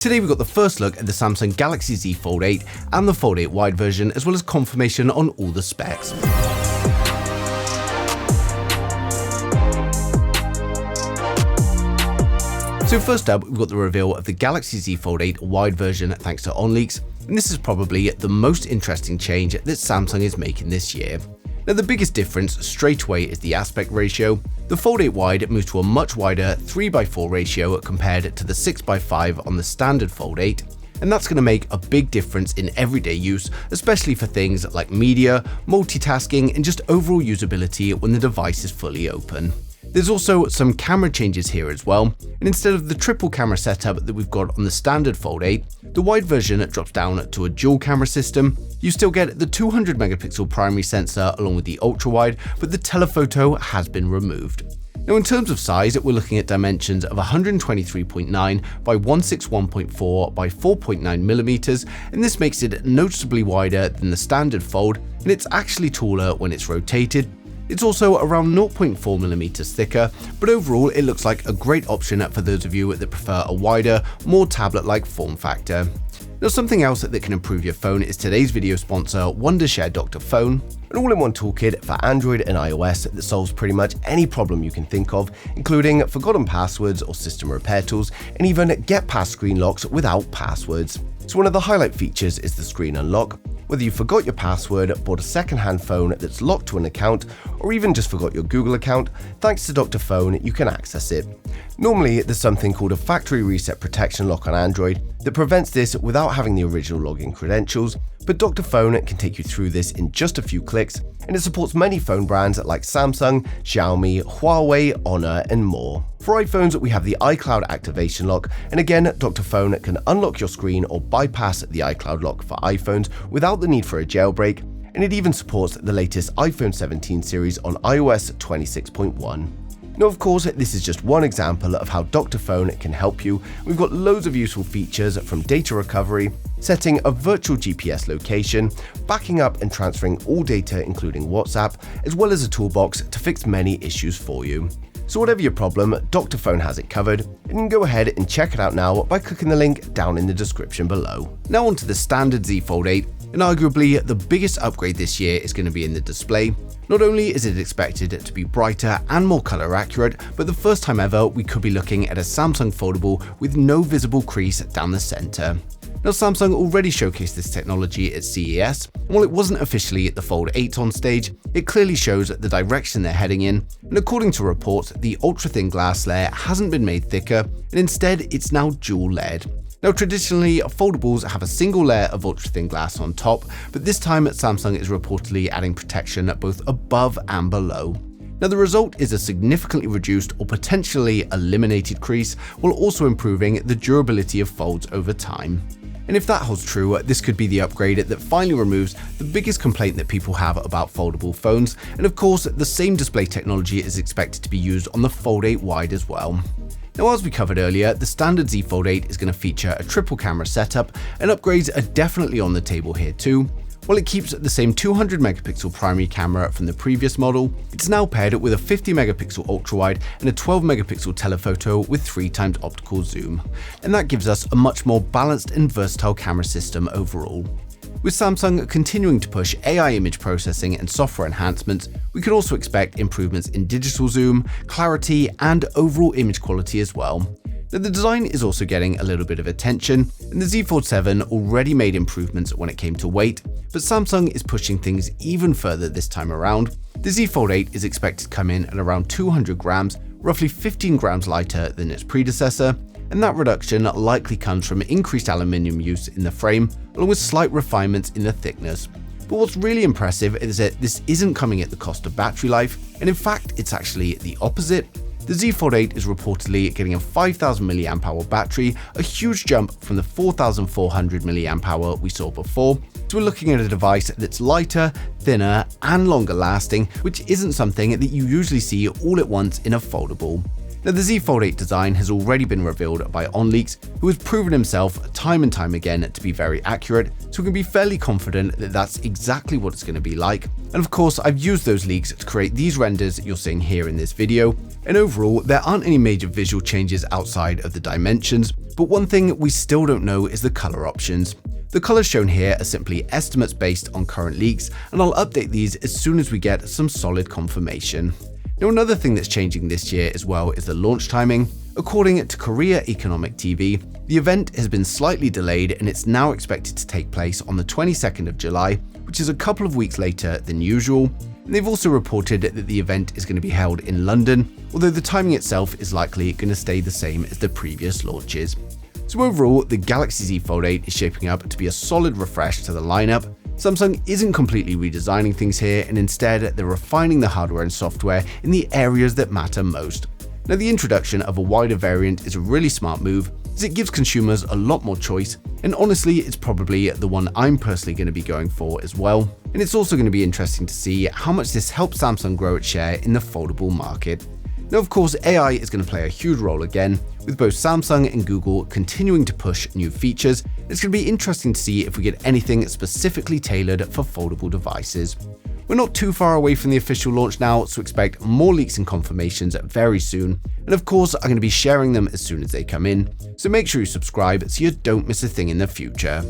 Today we've got the first look at the Samsung Galaxy Z Fold 8 and the Fold 8 Wide version, as well as confirmation on all the specs. So first up, we've got the reveal of the Galaxy Z Fold 8 Wide version thanks to OnLeaks, and this is probably the most interesting change that Samsung is making this year. Now the biggest difference straight away is the aspect ratio. The Fold 8 Wide moves to a much wider 3:4 ratio compared to the 6:5 on the standard Fold 8, and that's going to make a big difference in everyday use, especially for things like media, multitasking, and just overall usability when the device is fully open. There's also some camera changes here as well, and instead of the triple camera setup that we've got on the standard Fold 8, the wide version drops down to a dual camera system. You still get the 200 megapixel primary sensor along with the ultra wide, but the telephoto has been removed. Now in terms of size, we're looking at dimensions of 123.9 by 161.4 by 4.9 millimeters, and this makes it noticeably wider than the standard Fold, and it's actually taller when it's rotated. It's also around 0.4 millimeters thicker, but overall it looks like a great option for those of you that prefer a wider, more tablet-like form factor. Now something else that can improve your phone is today's video sponsor, Wondershare Dr. Phone, an all-in-one toolkit for Android and iOS that solves pretty much any problem you can think of, including forgotten passwords or system repair tools, and even get past screen locks without passwords. So one of the highlight features is the screen unlock. Whether you forgot your password, bought a second-hand phone that's locked to an account, or even just forgot your Google account, thanks to Dr. Phone, you can access it. Normally, there's something called a factory reset protection lock on Android that prevents this without having the original login credentials, but Dr. Phone can take you through this in just a few clicks, and it supports many phone brands like Samsung, Xiaomi, Huawei, Honor, and more. For iPhones, we have the iCloud activation lock, and again, Dr. Phone can unlock your screen or bypass the iCloud lock for iPhones without the need for a jailbreak, and it even supports the latest iPhone 17 series on iOS 26.1. Now of course, this is just one example of how Dr. Phone can help you. We've got loads of useful features from data recovery, setting a virtual GPS location, backing up and transferring all data including WhatsApp, as well as a toolbox to fix many issues for you. So whatever your problem, Dr. Phone has it covered, and you can go ahead and check it out now by clicking the link down in the description below. Now onto the standard Z Fold 8, and arguably the biggest upgrade this year is going to be in the display. Not only is it expected to be brighter and more color accurate, but the first time ever we could be looking at a Samsung foldable with no visible crease down the center. Now Samsung already showcased this technology at CES, and while it wasn't officially at the Fold 8 on stage, it clearly shows the direction they're heading in, and according to reports, the ultra-thin glass layer hasn't been made thicker, and instead it's now dual layered. Now traditionally, foldables have a single layer of ultra-thin glass on top, but this time Samsung is reportedly adding protection both above and below. Now the result is a significantly reduced or potentially eliminated crease, while also improving the durability of folds over time. And if that holds true, this could be the upgrade that finally removes the biggest complaint that people have about foldable phones, and of course the same display technology is expected to be used on the Fold 8 Wide as well. Now as we covered earlier, the standard Z Fold 8 is going to feature a triple camera setup, and upgrades are definitely on the table here too. While it keeps the same 200 megapixel primary camera from the previous model, it's now paired with a 50 megapixel ultra wide and a 12 megapixel telephoto with 3x optical zoom, and that gives us a much more balanced and versatile camera system overall. With Samsung continuing to push AI image processing and software enhancements, we could also expect improvements in digital zoom, clarity, and overall image quality as well. Now, the design is also getting a little bit of attention, and the Z Fold 7 already made improvements when it came to weight, but Samsung is pushing things even further this time around. The Z Fold 8 is expected to come in at around 200 grams, roughly 15 grams lighter than its predecessor, and that reduction likely comes from increased aluminium use in the frame, along with slight refinements in the thickness. But what's really impressive is that this isn't coming at the cost of battery life, and in fact it's actually the opposite. The Z Fold 8 is reportedly getting a 5000 mAh battery, a huge jump from the 4400 mAh we saw before. So we're looking at a device that's lighter, thinner, and longer lasting, which isn't something that you usually see all at once in a foldable. Now the Z Fold 8 design has already been revealed by OnLeaks, who has proven himself time and time again to be very accurate, so we can be fairly confident that that's exactly what it's going to be like. And of course, I've used those leaks to create these renders that you're seeing here in this video, and overall there aren't any major visual changes outside of the dimensions, But one thing we still don't know is the color options. The colors shown here are simply estimates based on current leaks, and I'll update these as soon as we get some solid confirmation. Now, another thing that's changing this year as well is the launch timing. According to Korea Economic TV, the event has been slightly delayed and it's now expected to take place on the 22nd of July, which is a couple of weeks later than usual. And they've also reported that the event is going to be held in London, although the timing itself is likely going to stay the same as the previous launches. So overall, the Galaxy Z Fold 8 is shaping up to be a solid refresh to the lineup. Samsung isn't completely redesigning things here, and instead they're refining the hardware and software in the areas that matter most. Now, the introduction of a wider variant is a really smart move, as it gives consumers a lot more choice, and honestly it's probably the one I'm personally going to be going for as well. And it's also going to be interesting to see how much this helps Samsung grow its share in the foldable market. Now, of course, AI is going to play a huge role again, with both Samsung and Google continuing to push new features. It's going to be interesting to see if we get anything specifically tailored for foldable devices. We're not too far away from the official launch now, so expect more leaks and confirmations very soon. And of course, I'm going to be sharing them as soon as they come in, so make sure you subscribe so you don't miss a thing in the future.